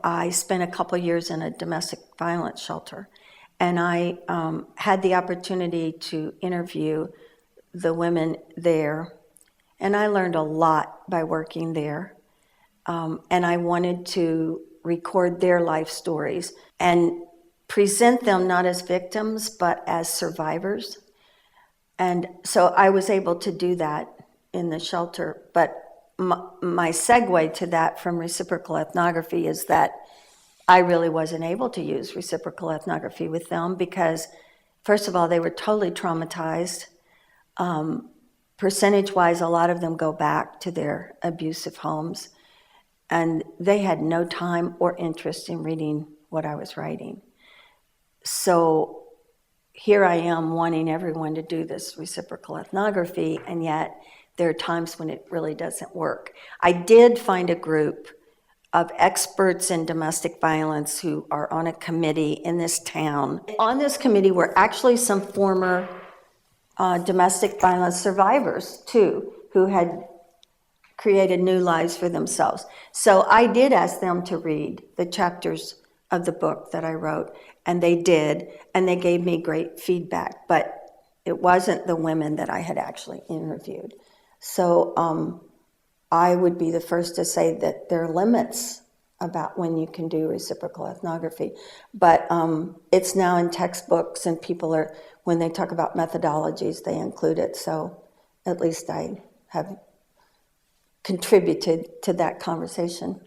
I spent a couple years in a domestic violence shelter, and I had the opportunity to interview the women there, and I learned a lot by working there. And I wanted to record their life stories and present them not as victims, but as survivors. And so I was able to do that in the shelter. But my segue to that from reciprocal ethnography is that I really wasn't able to use reciprocal ethnography with them because, first of all, they were totally traumatized. Percentage-wise, a lot of them go back to their abusive homes, and they had no time or interest in reading what I was writing. So here I am wanting everyone to do this reciprocal ethnography, and yet there are times when it really doesn't work. I did find a group of experts in domestic violence who are on a committee in this town. On this committee were actually some former domestic violence survivors too, who had created new lives for themselves. So I did ask them to read the chapters of the book that I wrote, and they did, and they gave me great feedback, but it wasn't the women that I had actually interviewed. So I would be the first to say that there are limits about when you can do reciprocal ethnography, but it's now in textbooks, and people are, when they talk about methodologies, they include it. So at least I have contributed to that conversation.